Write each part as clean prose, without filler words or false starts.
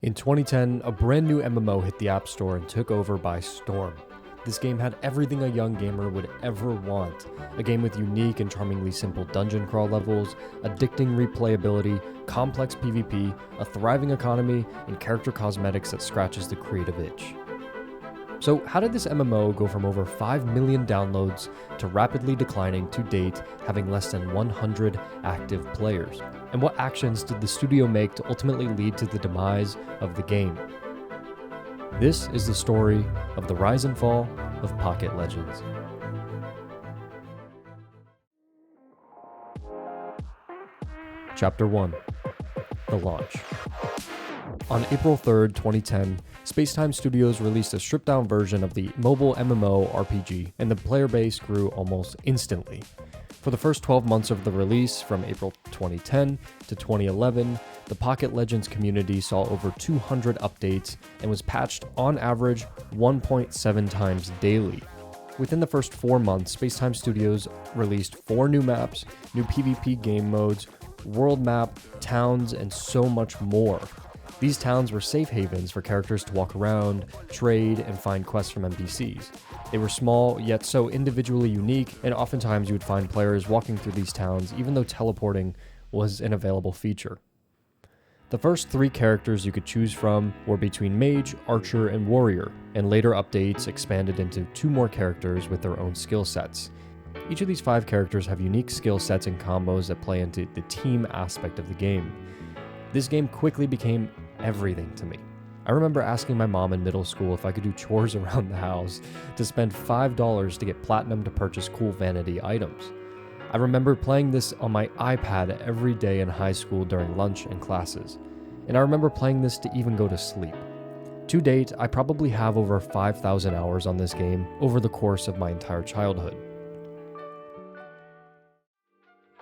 In 2010, a brand new MMO hit the App Store and took over by storm. This game had everything a young gamer would ever want. A game with unique and charmingly simple dungeon crawl levels, addicting replayability, complex PvP, a thriving economy, and character cosmetics that scratches the creative itch. So how did this MMO go from over 5 million downloads to rapidly declining to date, having less than 100 active players? And what actions did the studio make to ultimately lead to the demise of the game? This is the story of the rise and fall of Pocket Legends. Chapter 1. The Launch. On April 3rd, 2010, Spacetime Studios released a stripped-down version of the mobile MMORPG, and the player base grew almost instantly. For the first 12 months of the release, from April 2010 to 2011, the Pocket Legends community saw over 200 updates and was patched on average 1.7 times daily. Within the first 4 months, Spacetime Studios released 4 new maps, new PvP game modes, world map, towns, and so much more. These towns were safe havens for characters to walk around, trade, and find quests from NPCs. They were small, yet so individually unique, and oftentimes you would find players walking through these towns even though teleporting was an available feature. The first 3 characters you could choose from were between Mage, Archer, and Warrior, and later updates expanded into 2 more characters with their own skill sets. Each of these 5 characters have unique skill sets and combos that play into the team aspect of the game. This game quickly became everything to me. I remember asking my mom in middle school if I could do chores around the house to spend $5 to get platinum to purchase cool vanity items. I remember playing this on my iPad every day in high school during lunch and classes, and I remember playing this to even go to sleep. To date, I probably have over 5,000 hours on this game over the course of my entire childhood.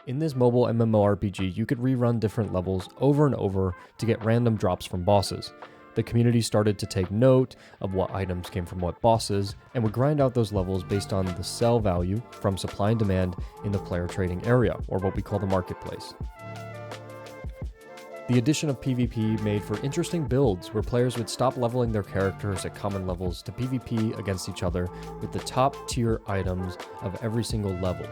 In this mobile MMORPG, you could rerun different levels over and over to get random drops from bosses. The community started to take note of what items came from what bosses, and would grind out those levels based on the sell value from supply and demand in the player trading area, or what we call the marketplace. The addition of PvP made for interesting builds where players would stop leveling their characters at common levels to PvP against each other with the top tier items of every single level.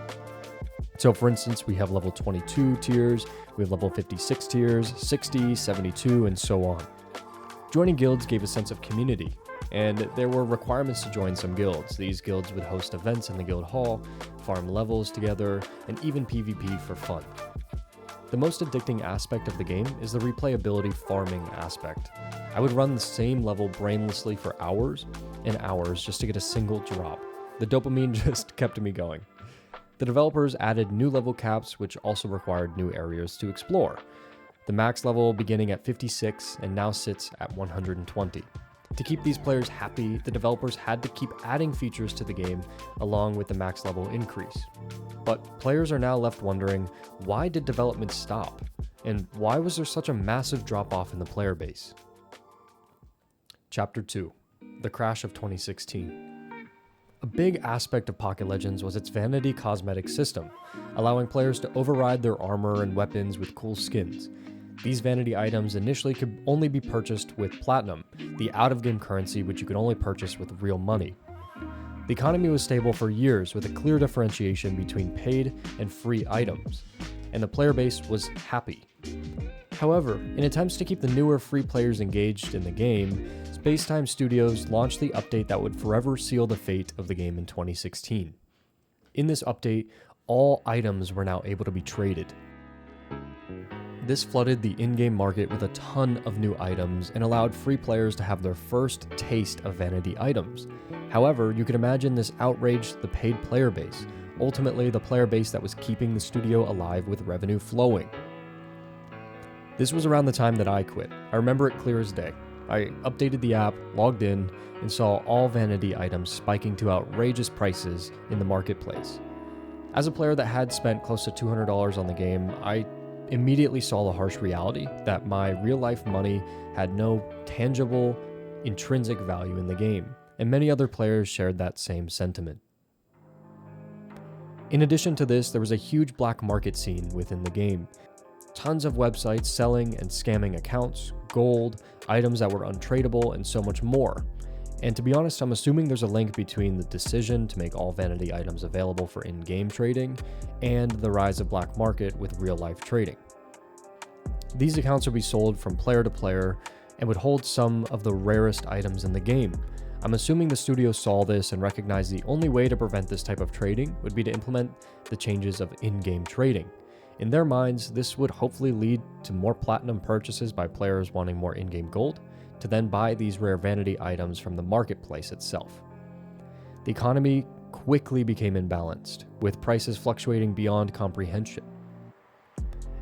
So for instance, we have level 22 tiers, we have level 56 tiers, 60, 72, and so on. Joining guilds gave a sense of community, and there were requirements to join some guilds. These guilds would host events in the guild hall, farm levels together, and even PvP for fun. The most addicting aspect of the game is the replayability farming aspect. I would run the same level brainlessly for hours and hours just to get a single drop. The dopamine just kept me going. The developers added new level caps, which also required new areas to explore. The max level beginning at 56 and now sits at 120. To keep these players happy, the developers had to keep adding features to the game along with the max level increase. But players are now left wondering, why did development stop? And why was there such a massive drop-off in the player base? Chapter 2. The Crash of 2016. A big aspect of Pocket Legends was its vanity cosmetic system, allowing players to override their armor and weapons with cool skins. These vanity items initially could only be purchased with platinum, the out-of-game currency which you could only purchase with real money. The economy was stable for years with a clear differentiation between paid and free items, and the player base was happy. However, in attempts to keep the newer free players engaged in the game, Spacetime Studios launched the update that would forever seal the fate of the game in 2016. In this update, all items were now able to be traded. This flooded the in-game market with a ton of new items and allowed free players to have their first taste of vanity items. However, you can imagine this outraged the paid player base, ultimately the player base that was keeping the studio alive with revenue flowing. This was around the time that I quit. I remember it clear as day. I updated the app, logged in, and saw all vanity items spiking to outrageous prices in the marketplace. As a player that had spent close to $200 on the game, I immediately saw the harsh reality that my real-life money had no tangible, intrinsic value in the game, and many other players shared that same sentiment. In addition to this, there was a huge black market scene within the game. Tons of websites selling and scamming accounts, gold, items that were untradeable, and so much more. And to be honest, I'm assuming there's a link between the decision to make all vanity items available for in-game trading and the rise of black market with real-life trading. These accounts would be sold from player to player and would hold some of the rarest items in the game. I'm assuming the studio saw this and recognized the only way to prevent this type of trading would be to implement the changes of in-game trading. In their minds, this would hopefully lead to more platinum purchases by players wanting more in-game gold to then buy these rare vanity items from the marketplace itself. The economy quickly became imbalanced, with prices fluctuating beyond comprehension.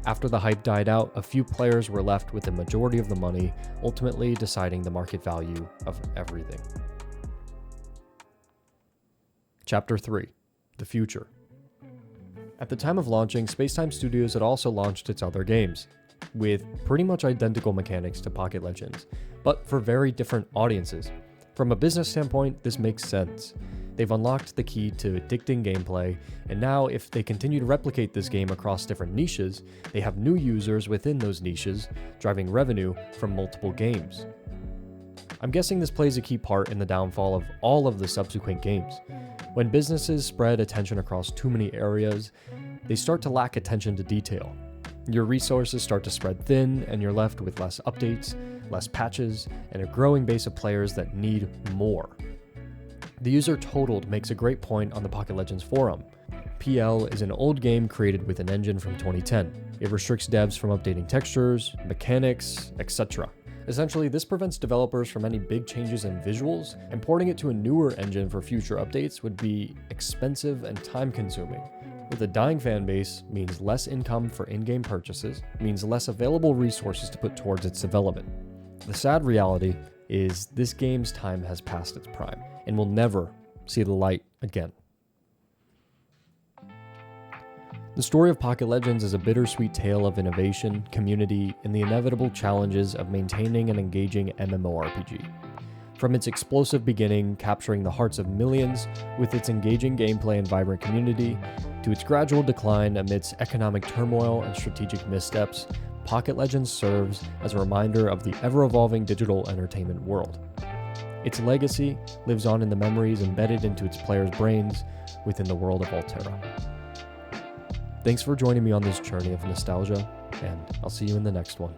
After the hype died out, a few players were left with the majority of the money, ultimately deciding the market value of everything. Chapter 3: The Future. At the time of launching, Spacetime Studios had also launched its other games, with pretty much identical mechanics to Pocket Legends, but for very different audiences. From a business standpoint, this makes sense. They've unlocked the key to addicting gameplay, and now if they continue to replicate this game across different niches, they have new users within those niches, driving revenue from multiple games. I'm guessing this plays a key part in the downfall of all of the subsequent games. When businesses spread attention across too many areas, they start to lack attention to detail. Your resources start to spread thin, and you're left with less updates, less patches, and a growing base of players that need more. The user Totaled makes a great point on the Pocket Legends forum. PL is an old game created with an engine from 2010. It restricts devs from updating textures, mechanics, etc. Essentially, this prevents developers from any big changes in visuals, and porting it to a newer engine for future updates would be expensive and time-consuming. With a dying fan base means less income for in-game purchases, means less available resources to put towards its development. The sad reality is this game's time has passed its prime and will never see the light again. The story of Pocket Legends is a bittersweet tale of innovation, community, and the inevitable challenges of maintaining an engaging MMORPG. From its explosive beginning, capturing the hearts of millions with its engaging gameplay and vibrant community, to its gradual decline amidst economic turmoil and strategic missteps, Pocket Legends serves as a reminder of the ever-evolving digital entertainment world. Its legacy lives on in the memories embedded into its players' brains within the world of Altera. Thanks for joining me on this journey of nostalgia, and I'll see you in the next one.